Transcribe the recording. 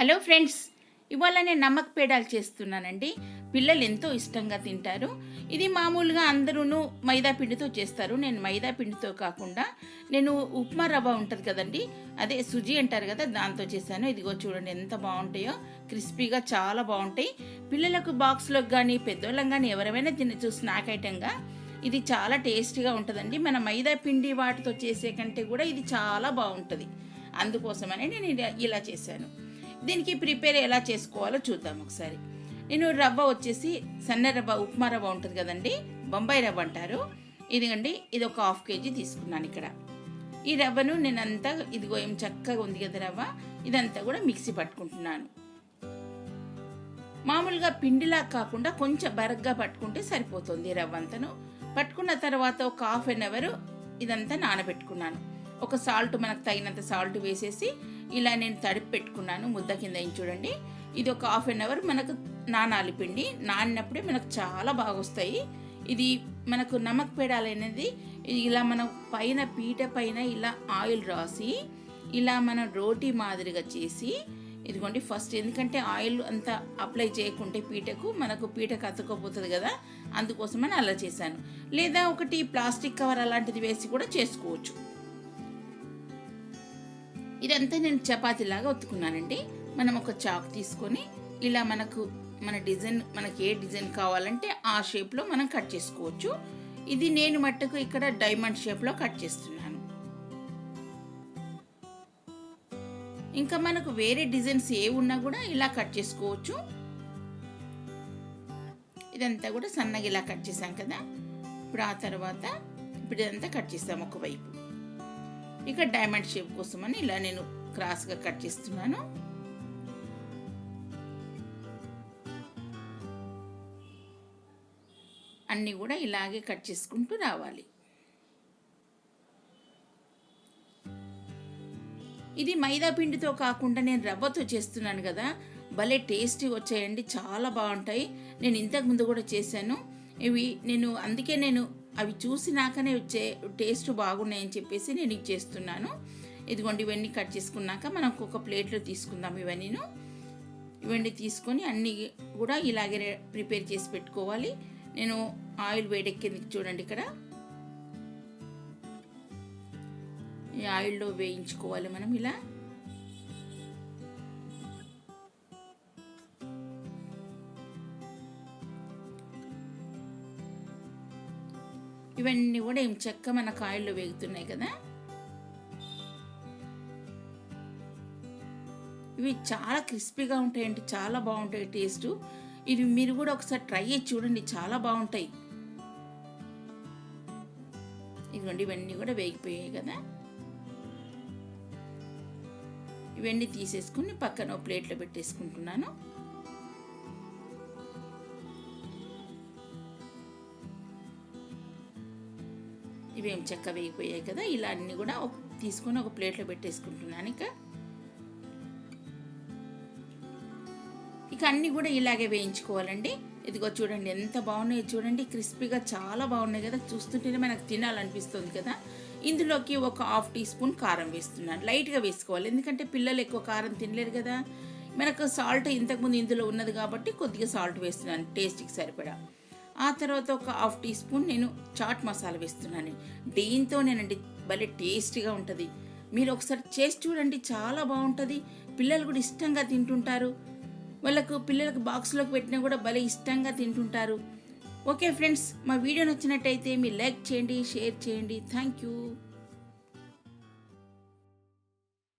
Hello friends, ఇవాళ నేను నమ్మక పేడాలు చేస్తున్నానండి. పిల్లలు ఎంతో ఇష్టంగా తింటారు. ఇది మామూలుగా అందరూ మైదా పిండితో చేస్తారు. నేను మైదా పిండితో కాకుండా నేను ఉప్మా రవ్వ ఉంటుంది కదండి, అదే సుజీ అంటారు కదా, దాంతో చేశాను. ఇదిగో చూడండి ఎంత బాగుంటాయో, క్రిస్పీగా చాలా బాగుంటాయి. పిల్లలకు బాక్స్లోకి కానీ పెద్దోళ్ళకి కానీ ఎవరైనా తినచ్చు స్నాక్ ఐటెంగా. ఇది చాలా టేస్టీగా ఉంటుందండి. మన మైదా పిండి వాటితో చేసే కంటే కూడా ఇది చాలా బాగుంటుంది. అందుకోసమని నేను ఇలా చేశాను. దీనికి ప్రిపేర్ ఎలా చేసుకోవాలో చూద్దాం ఒకసారి. నేను రవ్వ వచ్చేసి సన్న రవ్వ, ఉప్మా రవ్వ ఉంటుంది కదండి, బొంబాయి రవ్వ అంటారు. ఇదిగండి, ఇది ఒక 1/2 kg తీసుకున్నాను. ఇక్కడ ఈ రవ్వను నేనంతా, ఇదిగో ఏం చక్కగా ఉంది కదా రవ్వ, ఇదంతా కూడా మిక్సీ పట్టుకుంటున్నాను. మామూలుగా పిండిలా కాకుండా కొంచెం బరగ్గా పట్టుకుంటే సరిపోతుంది. రవ్వ అంతను పట్టుకున్న తర్వాత ఒక 1/2 hour ఇదంతా నానబెట్టుకున్నాను. ఒక సాల్ట్, మనకు తగినంత సాల్ట్ వేసేసి ఇలా నేను తడిపి పెట్టుకున్నాను ముద్ద కింద. చూడండి, ఇది ఒక 1/2 hour మనకు నానాలి. పిండి నానినప్పుడే మనకు చాలా బాగా వస్తాయి. ఇది మనకు నమక్ పేడాలు అనేది ఇలా మనం పైన పీట పైన ఇలా ఆయిల్ రాసి ఇలా మనం రోటీ మాదిరిగా చేసి, ఇదిగోండి ఫస్ట్, ఎందుకంటే ఆయిల్ అంతా అప్లై చేయకుంటే పీటకు మనకు పీటకు అతుక్కపోతుంది కదా, అందుకోసమని అలా చేశాను. లేదా ఒకటి ప్లాస్టిక్ కవర్ అలాంటిది వేసి కూడా చేసుకోవచ్చు. ఇదంతా నేను చపాతీలాగా ఒత్తుకున్నానండి. మనం ఒక చాకు తీసుకొని ఇలా మన డిజైన్, మనకి ఏ డిజైన్ కావాలంటే ఆ షేప్లో మనం కట్ చేసుకోవచ్చు. ఇది నేను మట్టుకు ఇక్కడ డైమండ్ షేప్లో కట్ చేస్తున్నాను. ఇంకా మనకు వేరే డిజైన్స్ ఏ ఉన్నా కూడా ఇలా కట్ చేసుకోవచ్చు. ఇదంతా కూడా సన్నగా ఇలా కట్ చేసాం కదా. ఇప్పుడు ఆ తర్వాత ఇదంతా కట్ చేస్తాం ఒకవైపు. ఇక డైమండ్ షేప్ కోసమని ఇలా నేను క్రాస్గా కట్ చేస్తున్నాను. అన్నీ కూడా ఇలాగే కట్ చేసుకుంటూ రావాలి. ఇది మైదా పిండితో కాకుండా నేను రవ్వతో చేస్తున్నాను కదా, భలే టేస్టీ వచ్చాయండి, చాలా బాగుంటాయి. నేను ఇంతకుముందు కూడా చేశాను ఇవి. అందుకే నేను అవి చూసినాకనే వచ్చే టేస్ట్ బాగున్నాయని చెప్పేసి నేను ఇది చేస్తున్నాను. ఇదిగోండి, ఇవన్నీ కట్ చేసుకున్నాక మనం ఒక ప్లేట్లో తీసుకుందాం. ఇవన్నీ తీసుకొని అన్నీ కూడా ఇలాగే ప్రిపేర్ చేసి పెట్టుకోవాలి. నేను ఆయిల్ వేడెక్కింది చూడండి. ఇక్కడ ఈ ఆయిల్లో వేయించుకోవాలి మనం ఇలా. ఇవన్నీ కూడా ఏం చెక్క మన ఆయిల్లో వేగుతున్నాయి కదా. ఇవి చాలా క్రిస్పీగా ఉంటాయండి, చాలా బాగుంటాయి టేస్ట్. ఇవి మీరు కూడా ఒకసారి ట్రై చేసి చూడండి, చాలా బాగుంటాయి. ఇదిగోండి, ఇవన్నీ కూడా వేగిపోయాయి కదా. ఇవన్నీ తీసేసుకుని పక్కన ప్లేట్లో పెట్టేసుకుంటున్నాను. ఇవేం చెక్క వేగిపోయాయి కదా. ఇలా అన్నీ కూడా తీసుకొని ఒక ప్లేట్లో పెట్టేసుకుంటున్నాను. ఇక అన్నీ కూడా ఇలాగే వేయించుకోవాలండి. ఇదిగో చూడండి ఎంత బాగున్నాయి, చూడండి క్రిస్పీగా చాలా బాగున్నాయి కదా. చూస్తుంటేనే మనకు తినాలనిపిస్తుంది కదా. ఇందులోకి ఒక 1/2 teaspoon కారం వేస్తున్నాను. లైట్గా వేసుకోవాలి, ఎందుకంటే పిల్లలు ఎక్కువ కారం తినలేరు కదా. మనకు సాల్ట్ ఇంతకుముందు ఇందులో ఉన్నది కాబట్టి కొద్దిగా సాల్ట్ వేస్తున్నాను టేస్ట్కి సరిపడా. ఆ తర్వాత ఒక 1/2 teaspoon నేను చాట్ మసాలా వేస్తున్నాను. దీంతోనేనండి భలే టేస్టీగా ఉంటుంది. మీరు ఒకసారి చేసి చూడండి, చాలా బాగుంటుంది. పిల్లలు కూడా ఇష్టంగా తింటుంటారు. పిల్లలకు బాక్స్లోకి పెట్టినా కూడా భలే ఇష్టంగా తింటుంటారు. ఓకే ఫ్రెండ్స్, మా వీడియో నచ్చినట్టయితే మీరు లైక్ చేయండి, షేర్ చేయండి. Thank you.